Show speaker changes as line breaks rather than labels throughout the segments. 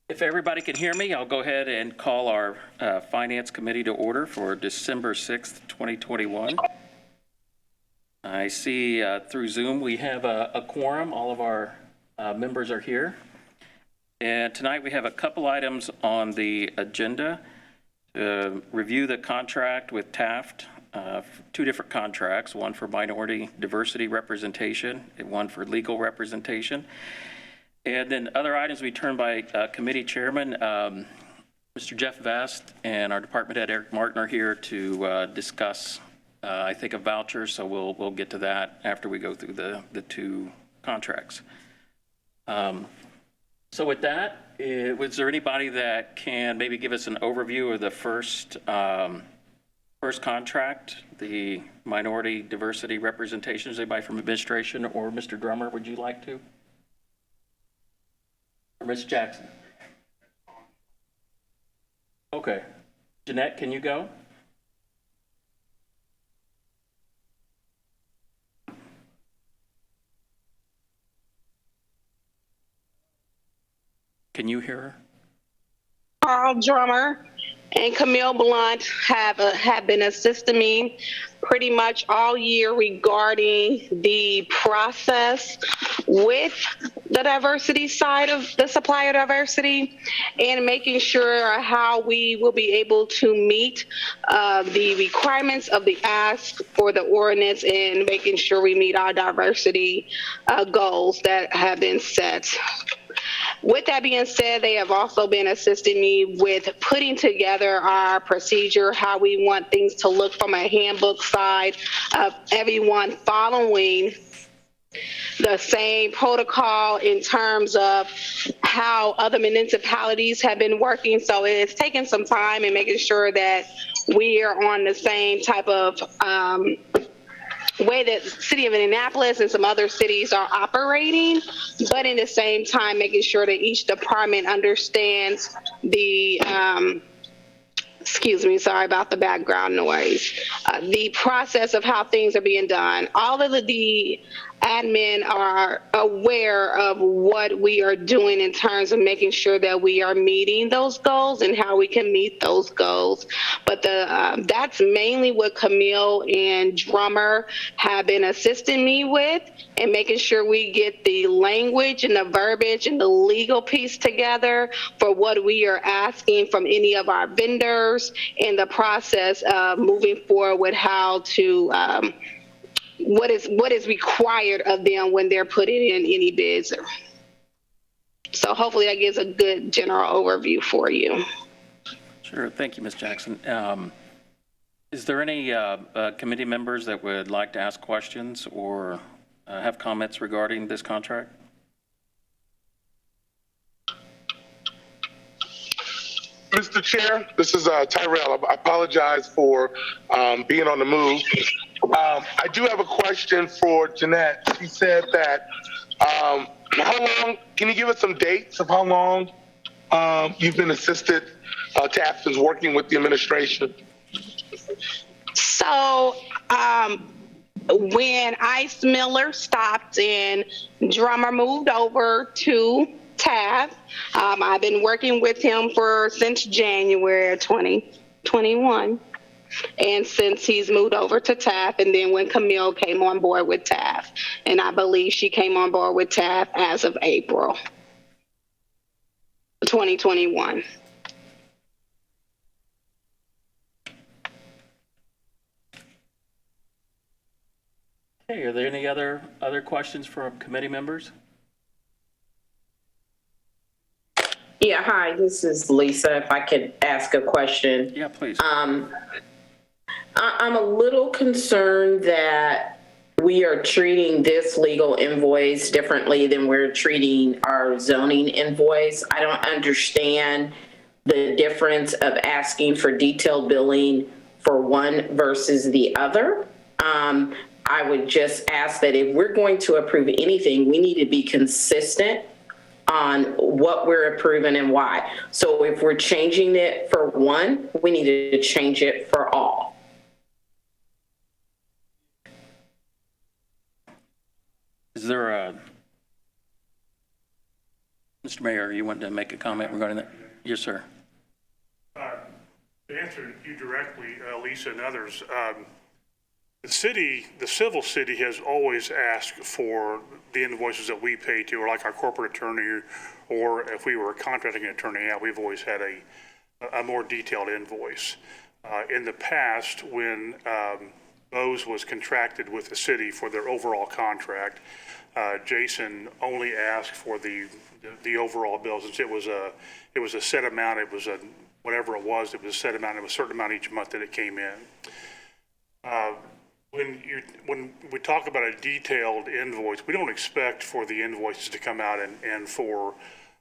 If everybody can hear me, I'll go ahead and call our Finance Committee to order for December 6th, 2021. I see through Zoom we have a quorum. All of our members are here. And tonight we have a couple items on the agenda. Review the contract with Taft, two different contracts, one for minority diversity representation and one for legal representation. And then other items we turn by committee chairman. Mr. Jeff Vest and our department head Eric Martin are here to discuss, I think, a voucher. So we'll get to that after we go through the two contracts. So with that, was there anybody that can maybe give us an overview of the first contract, the minority diversity representation? Is anybody from administration or Mr. Drummer, would you like to? Or Ms. Jackson? Okay. Jeanette, can you go? Can you hear her?
Carl Drummer and Camille Blunt have been assisting me pretty much all year regarding the process with the diversity side of the supplier diversity and making sure how we will be able to meet the requirements of the ask for the ordinance and making sure we meet our diversity goals that have been set. With that being said, they have also been assisting me with putting together our procedure, how we want things to look from a handbook side of everyone following the same protocol in terms of how other municipalities have been working. So it's taken some time and making sure that we are on the same type of way that the city of Indianapolis and some other cities are operating, but in the same time making sure that each department understands the excuse me, sorry about the background noise, the process of how things are being done. All of the admin are aware of what we are doing in terms of making sure that we are meeting those goals and how we can meet those goals. But that's mainly what Camille and Drummer have been assisting me with, and making sure we get the language and the verbiage and the legal piece together for what we are asking from any of our vendors in the process of moving forward with how to what is required of them when they're putting in any bids. So hopefully that gives a good general overview for you.
Sure. Thank you, Ms. Jackson. Is there any committee members that would like to ask questions or have comments regarding this contract?
Mr. Chair, this is Tyrell. I apologize for being on the move. I do have a question for Jeanette. She said that, how long, can you give us some dates of how long you've been assisted, Taft is working with the administration?
So when Ice Miller stopped and Drummer moved over to Taft, I've been working with him since January 2021. And since he's moved over to Taft, and then when Camille came on board with Taft, and I believe she came on board with Taft as of April 2021.
Okay, are there any other questions from committee members?
Yeah, hi, this is Lisa. If I could ask a question.
Yeah, please.
I'm a little concerned that we are treating this legal invoice differently than we're treating our zoning invoice. I don't understand the difference of asking for detailed billing for one versus the other. I would just ask that if we're going to approve anything, we need to be consistent on what we're approving and why. So if we're changing it for one, we need to change it for all.
Is there Mr. Mayor, you want to make a comment regarding that? Yes, sir.
To answer you directly, Lisa and others, the civil city has always asked for the invoices that we pay to, or like our corporate attorney, or if we were a contracting attorney, we've always had a more detailed invoice. In the past, when Bose was contracted with the city for their overall contract, Jason only asked for the overall bill. Since it was a set amount, it was whatever it was a set amount, it was a certain amount each month that it came in. When we talk about a detailed invoice, we don't expect for the invoices to come out and for,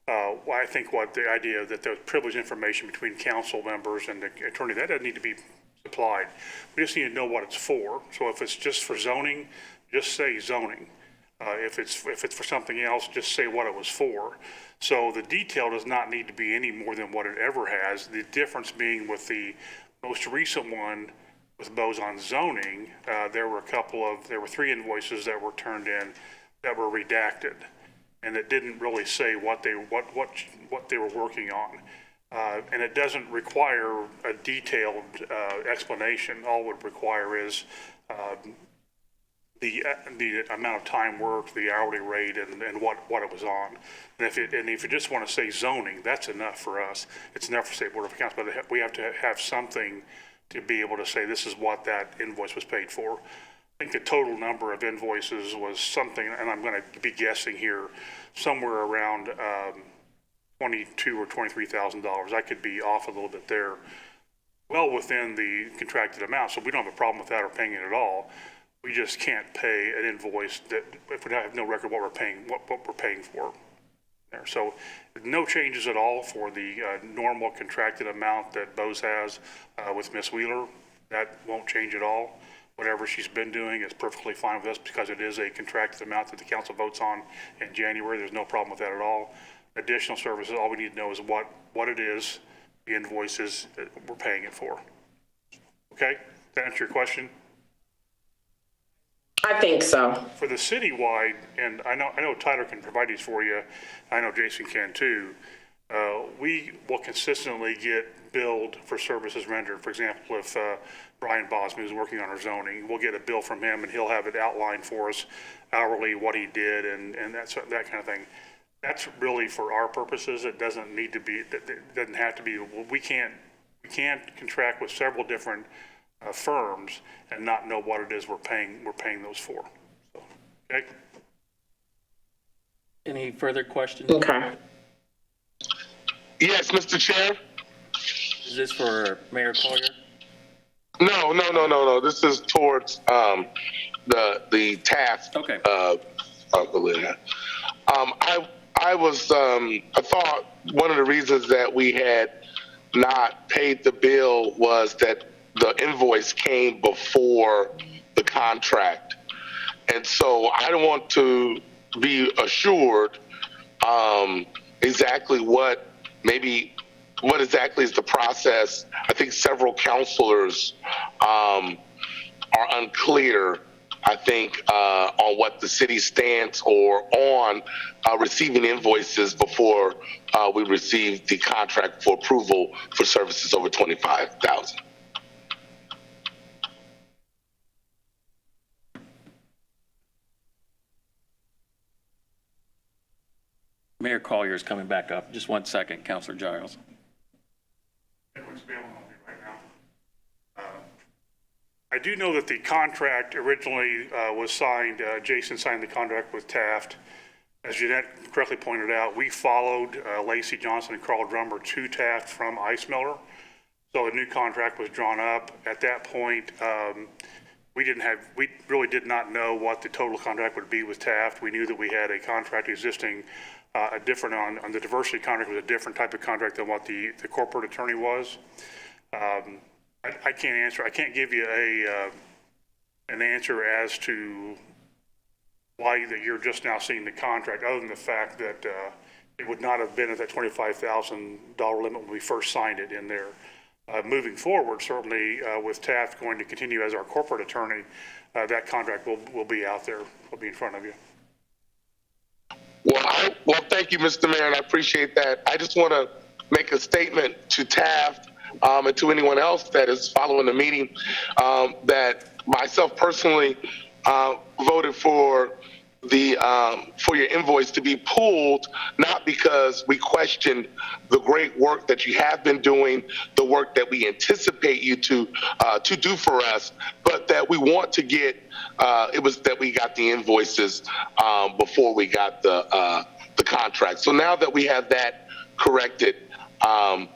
I think what the idea that there's privileged information between council members and the attorney, that doesn't need to be supplied. We just need to know what it's for. So if it's just for zoning, just say zoning. If it's for something else, just say what it was for. So the detail does not need to be any more than what it ever has. The difference being with the most recent one with Bose on zoning, there were 3 invoices that were turned in that were redacted, and it didn't really say what they were working on. And it doesn't require a detailed explanation. All it would require is the amount of time worked, the hourly rate, and what it was on. And if you just want to say zoning, that's enough for us. It's enough for State Board of Accounts, but we have to have something to be able to say this is what that invoice was paid for. I think the total number of invoices was something, and I'm going to be guessing here, somewhere around $22,000 or $23,000. I could be off a little bit there, well within the contracted amount. So we don't have a problem with that or paying it at all. We just can't pay an invoice that if we have no record what we're paying for there. So no changes at all for the normal contracted amount that Bose has with Ms. Wheeler. That won't change at all. Whatever she's been doing is perfectly fine with us because it is a contracted amount that the council votes on in January. There's no problem with that at all. Additional services, all we need to know is what it is, the invoices that we're paying it for. Okay, that answer your question?
I think so.
For the citywide, and I know Tyler can provide these for you, I know Jason can too, we will consistently get billed for services rendered. For example, if Brian Bosman is working on our zoning, we'll get a bill from him and he'll have it outlined for us hourly, what he did and that kind of thing. That's really for our purposes. It doesn't need to be, it doesn't have to be, we can't contract with several different firms and not know what it is we're paying those for. So, okay.
Any further questions?
Okay.
Yes, Mr. Chair?
Is this for Mayor Collier?
No. This is towards the task.
Okay.
I thought one of the reasons that we had not paid the bill was that the invoice came before the contract. And so I don't want to be assured exactly what exactly is the process. I think several counselors are unclear, I think, on what the city stands or on receiving invoices before we receive the contract for approval for services over $25,000.
Mayor Collier is coming back up. Just 1 second, Councilor Giles.
What's going on right now? I do know that the contract originally was signed, Jason signed the contract with Taft. As Jeanette correctly pointed out, we followed Lacey Johnson and Carl Drummer to Taft from Ice Miller. So a new contract was drawn up. At that point, we really did not know what the total contract would be with Taft. We knew that we had a contract existing, a different on the diversity contract was a different type of contract than what the corporate attorney was. I can't answer. I can't give you an answer as to why that you're just now seeing the contract, other than the fact that it would not have been at that $25,000 limit when we first signed it in there. Moving forward, certainly with Taft going to continue as our corporate attorney, that contract will be out there, will be in front of you.
Well, thank you, Mr. Mayor, and I appreciate that. I just want to make a statement to Taft and to anyone else that is following the meeting that myself personally voted for for your invoice to be pulled, not because we questioned the great work that you have been doing, the work that we anticipate you to do for us, but that we want to get. It was that we got the invoices before we got the contract. So now that we have that corrected, I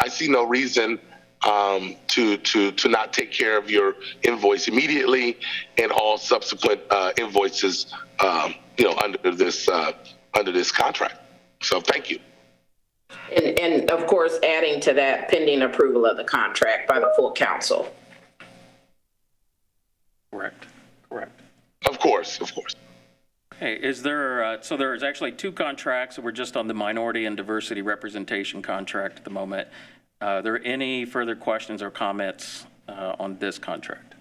see no reason to not take care of your invoice immediately and all subsequent invoices, under this contract. So thank you.
And of course, adding to that, pending approval of the contract by the full council.
Correct.
Of course.
Okay, is there, so there's actually two contracts, so we're just on the minority and diversity representation contract at the moment. Are there any further questions or comments on this contract?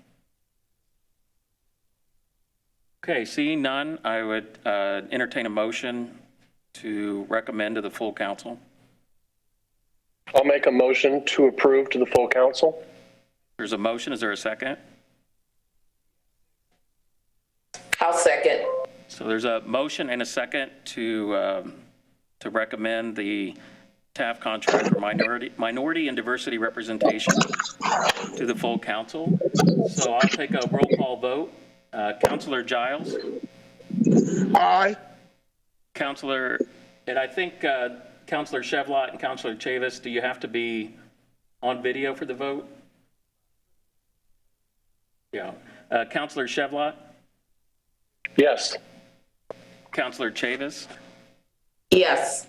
Okay, seeing none, I would entertain a motion to recommend to the full council.
I'll make a motion to approve to the full council.
There's a motion, is there a second?
I'll second.
So there's a motion and a second to recommend the TAF contract for minority and diversity representation to the full council. So I'll take a roll call vote. Councilor Giles?
Aye.
Councilor, and I think Councilor Chevlot and Councilor Chavis, do you have to be on video for the vote? Yeah. Councilor Chevlot?
Yes.
Councilor Chavis?
Yes.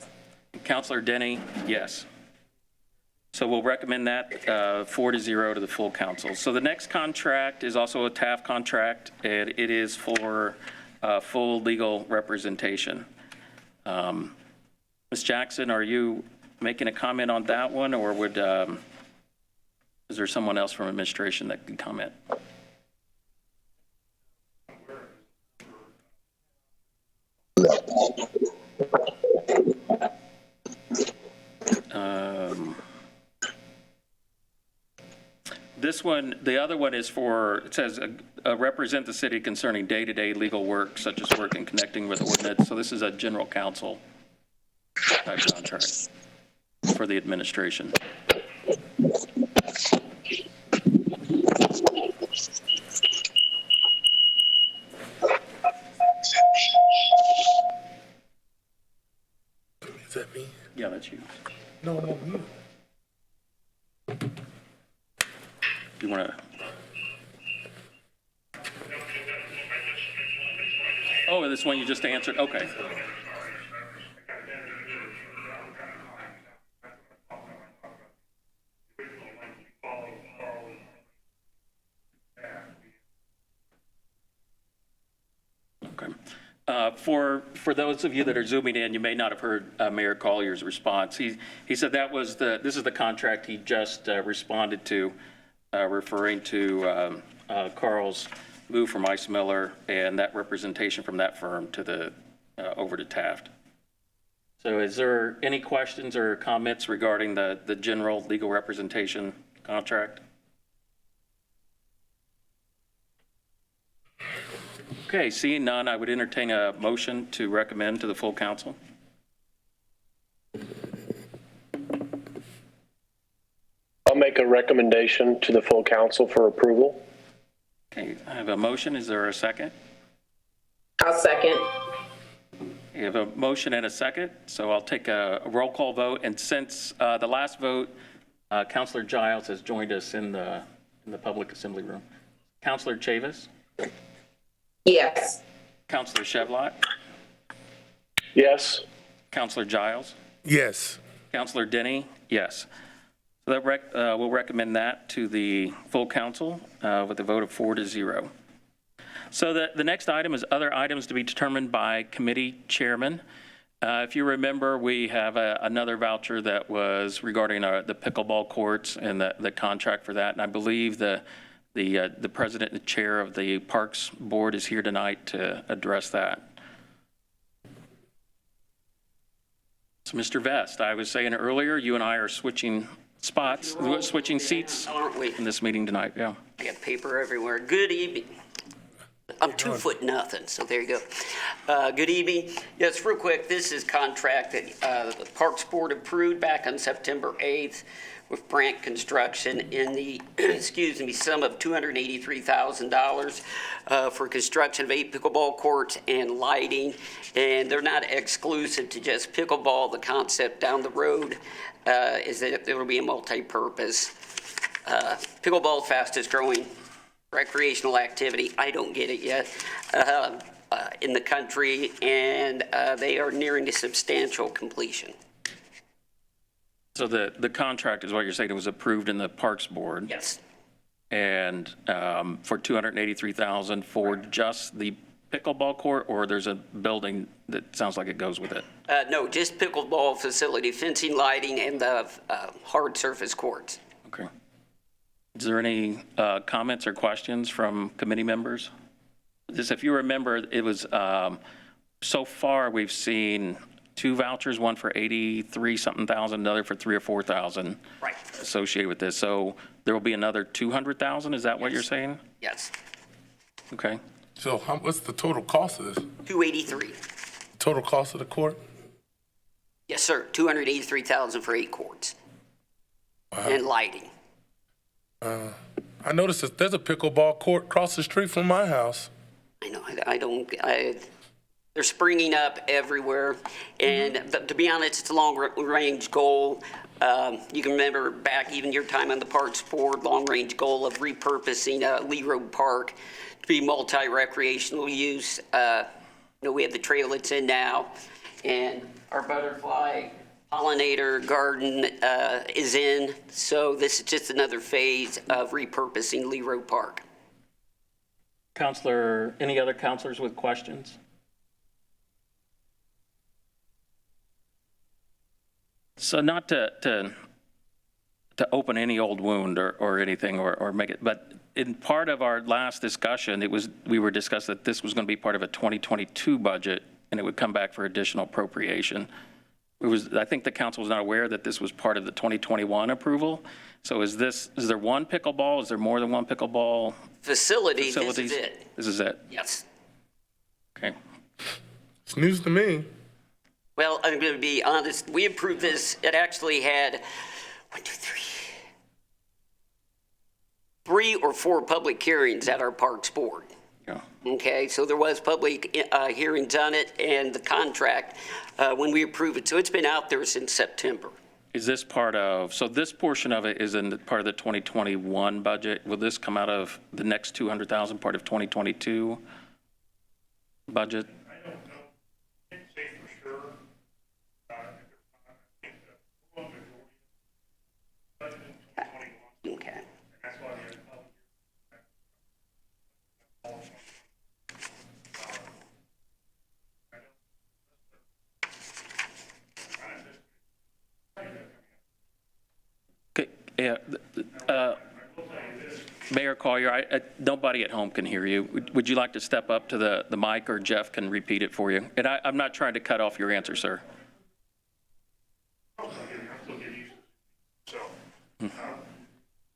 Councilor Denny, yes. So we'll recommend that 4-0 to the full council. So the next contract is also a TAF contract, and it is for full legal representation. Ms. Jackson, are you making a comment on that one, or is there someone else from administration that can comment? This one, the other one is for, it says, represent the city concerning day-to-day legal work, such as work in connecting with ordinance. So this is a general counsel type contract for the administration.
Is that me?
Yeah, that's you.
No, I'm on mute.
You want to? Oh, this one you just answered? Okay. For those of you that are zooming in, you may not have heard Mayor Collier's response. He said this is the contract he just responded to, referring to Carl's move from Ice Miller and that representation from that firm to over to Taft. So is there any questions or comments regarding the general legal representation contract? Okay, seeing none, I would entertain a motion to recommend to the full council.
I'll make a recommendation to the full council for approval.
Okay, I have a motion. Is there a second?
I'll second.
I have a motion and a second, so I'll take a roll call vote. And since the last vote, Councilor Giles has joined us in the public assembly room. Councilor Chavis?
Yes.
Councilor Chevlot?
Yes.
Councilor Giles?
Yes.
Councilor Denny? Yes. So that we'll recommend that to the full council with a vote of 4-0. So the next item is other items to be determined by committee chairman. If you remember, we have another voucher that was regarding the pickleball courts and the contract for that. And I believe the president and the chair of the Parks Board is here tonight to address that. So Mr. Vest, I was saying earlier, you and I are switching spots, switching seats
Aren't we?
in this meeting tonight, yeah.
I got paper everywhere. Good evening. I'm 2'0" so there you go. Good evening. Yes, real quick, this is contract that the Parks Board approved back on September 8th with Brandt Construction in the, excuse me, sum of $283,000 for construction of 8 pickleball courts and lighting. And they're not exclusive to just pickleball. The concept down the road is that there will be a multi-purpose. Pickleball, fastest growing recreational activity. I don't get it yet in the country, and they are nearing a substantial completion.
So the contract is what you're saying, it was approved in the Parks Board?
Yes.
And for $283,000 for just the pickleball court, or there's a building that sounds like it goes with it?
No, just pickleball facility, fencing, lighting, and the hard surface courts.
Okay. Is there any comments or questions from committee members? Just if you remember, it was, so far we've seen 2 vouchers, one for 83-something thousand, another for 3,000 or 4,000.
Right.
Associated with this. So there will be another 200,000, is that what you're saying?
Yes.
Okay.
So what's the total cost of this?
283.
Total cost of the court?
Yes, sir. 283,000 for 8 courts. And lighting.
I noticed that there's a pickleball court across the street from my house.
I know, they're springing up everywhere. And to be honest, it's a long-range goal. You can remember back even your time on the Parks Board, long-range goal of repurposing Lee Road Park to be multi-recreational use. We have the trail it's in now, and our butterfly pollinator garden is in. So this is just another phase of repurposing Lee Road Park.
Counselor, any other counselors with questions? So not to open any old wound or anything or make it, but in part of our last discussion, we were discussing that this was going to be part of a 2022 budget and it would come back for additional appropriation. I think the council was not aware that this was part of the 2021 approval. So is there one pickleball? Is there more than one pickleball
Facilities,
facilities?
this is it.
This is it?
Yes.
Okay.
It's news to me.
Well, I'm going to be honest. We approved this. It actually had 3 or 4 public hearings at our Parks Board.
Yeah.
Okay, so there was public hearings on it and the contract when we approved it. So it's been out there since September.
Is this so this portion of it is in part of the 2021 budget. Will this come out of the next 200,000 part of 2022 budget?
I don't know. I can't say for sure. Budget in 2021,
Okay.
and that's why the
Okay, yeah, Mayor Collier, nobody at home can hear you. Would you like to step up to the mic, or Jeff can repeat it for you? And I'm not trying to cut off your answer, sir.
So,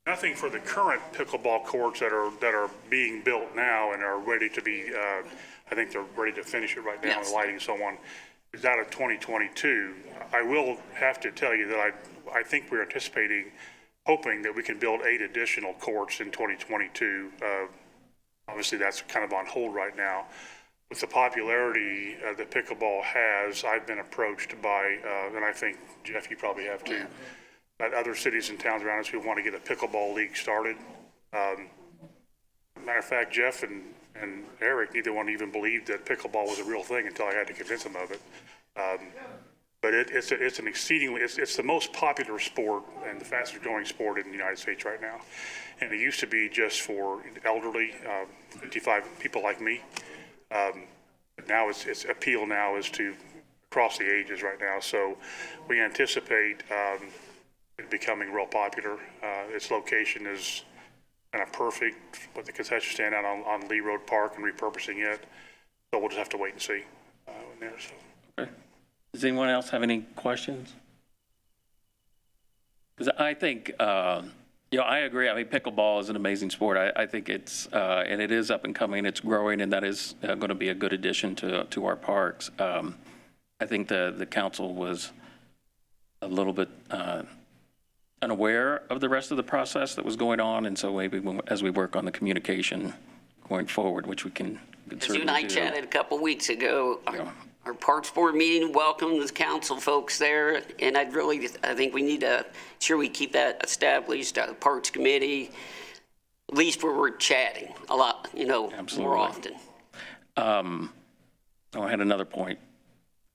nothing for the current pickleball courts that are being built now and are ready to be, I think they're ready to finish it right now,
Yes.
the lighting and so on, is out of 2022. I will have to tell you that I think we're hoping that we can build 8 additional courts in 2022. Obviously, that's kind of on hold right now. With the popularity that pickleball has, I've been approached by, and I think, Jeff, you probably have too, by other cities and towns around us who want to get a pickleball league started. Matter of fact, Jeff and Eric, neither one even believed that pickleball was a real thing until I had to convince them of it. But it's the most popular sport and the fastest growing sport in the United States right now. And it used to be just for elderly, 55 people like me. But now its appeal now is to across the ages right now. So we anticipate it becoming real popular. Its location is kind of perfect with the concession stand out on Lee Road Park and repurposing it. So we'll just have to wait and see.
Okay. Does anyone else have any questions? Because I think, I agree. I mean, pickleball is an amazing sport. I think it's, and it is up and coming, it's growing, and that is going to be a good addition to our parks. I think the council was a little bit unaware of the rest of the process that was going on, and so maybe as we work on the communication going forward, which we can
As
certainly
you and I
do.
chatted a couple weeks ago, our Parks Board meeting welcomed the council folks there, and I think we need to ensure we keep that established, the Parks Committee, at least where we're chatting a lot,
Absolutely.
more often.
I had another point.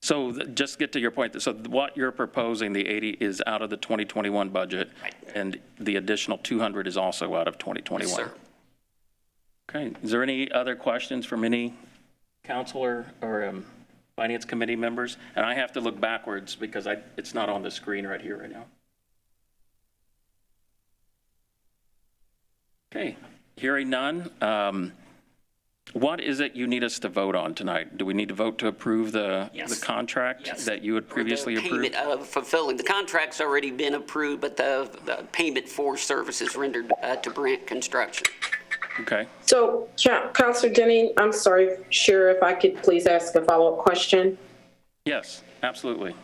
So just get to your point. So what you're proposing, the 80 is out of the 2021 budget,
Right.
and the additional 200 is also out of 2021.
Yes, sir.
Okay. Is there any other questions from any councilor or finance committee members? And I have to look backwards because it's not on the screen right here right now. Okay. Hearing none. What is it you need us to vote on tonight? Do we need to vote to approve the contract
Yes.
that you had previously
The
approved?
payment of fulfilling, the contract's already been approved, but the payment for services rendered to Brandt Construction.
Okay.
So, Counselor Denny, I'm sorry, Sheriff, if I could please ask a follow-up question.
Yes, absolutely.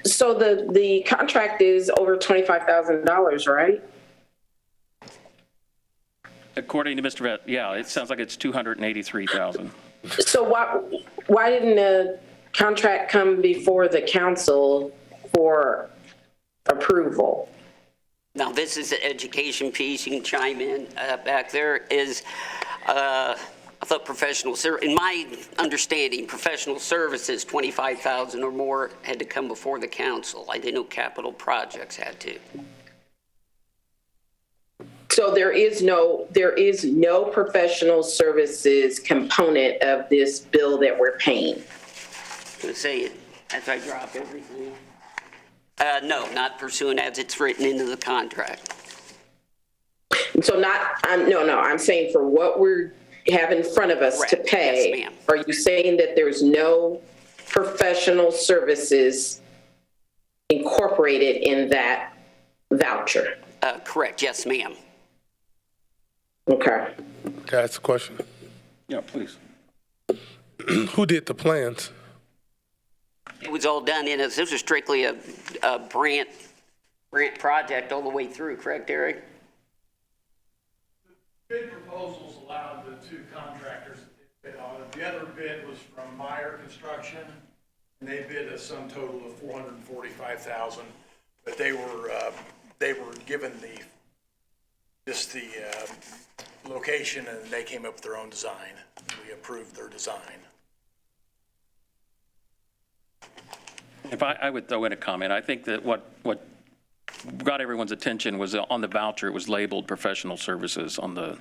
So the contract is over $25,000, right?
According to Mr. Vett, yeah, it sounds like it's 283,000.
So why didn't the contract come before the council for approval?
Now, this is the education piece, you can chime in back there, is, I thought in my understanding, professional services, 25,000 or more had to come before the council. I didn't know capital projects had to.
So there is no professional services component of this bill that we're paying?
I'm going to say it as I drop everything. No, not pursuant as it's written into the contract.
So I'm saying for what we have in front of us to
Correct.
pay.
Yes, ma'am.
Are you saying that there's no professional services incorporated in that voucher?
Correct, yes, ma'am.
Okay.
Can I ask a question?
Yeah, please.
Who did the plans?
It was all done this was strictly a Brandt project all the way through, correct, Eric?
Bid proposals allowed the two contractors to bid on it. The other bid was from Meyer Construction, and they bid a sum total of $445,000. But they were given the location, and they came up with their own design. We approved their design.
If I would throw in a comment, I think that what got everyone's attention was on the voucher, it was labeled professional services on the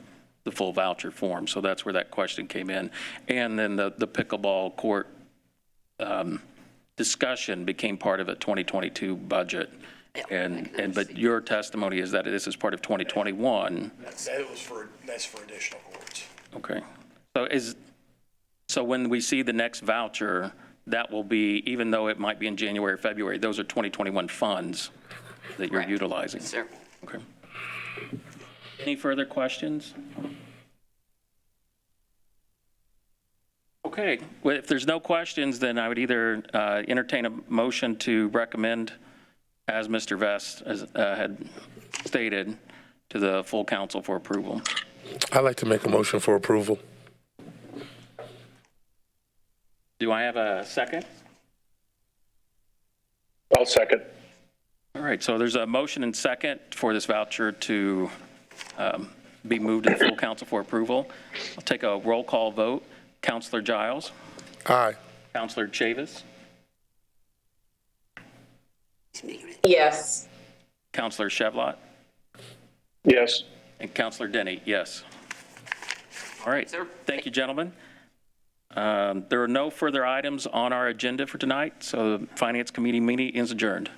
full voucher form. So that's where that question came in. And then the pickleball court discussion became part of a 2022 budget. But your testimony is that this is part of 2021.
That's for additional courts.
Okay. So when we see the next voucher, that will be, even though it might be in January or February, those are 2021 funds that you're
Correct.
utilizing?
Yes, sir.
Okay. Any further questions? Okay. Well, if there's no questions, then I would either entertain a motion to recommend, as Mr. Vest had stated, to the full council for approval.
I'd like to make a motion for approval.
Do I have a second?
I'll second.
All right, so there's a motion and second for this voucher to be moved to the full council for approval. I'll take a roll call vote. Councilor Giles,
Aye.
Councilor Chavis,
Yes.
Councilor Chevlot,
Yes.
and Councilor Denny, yes. All right,
Sir.
thank you, gentlemen. There are no further items on our agenda for tonight, so the Finance Committee meeting is adjourned.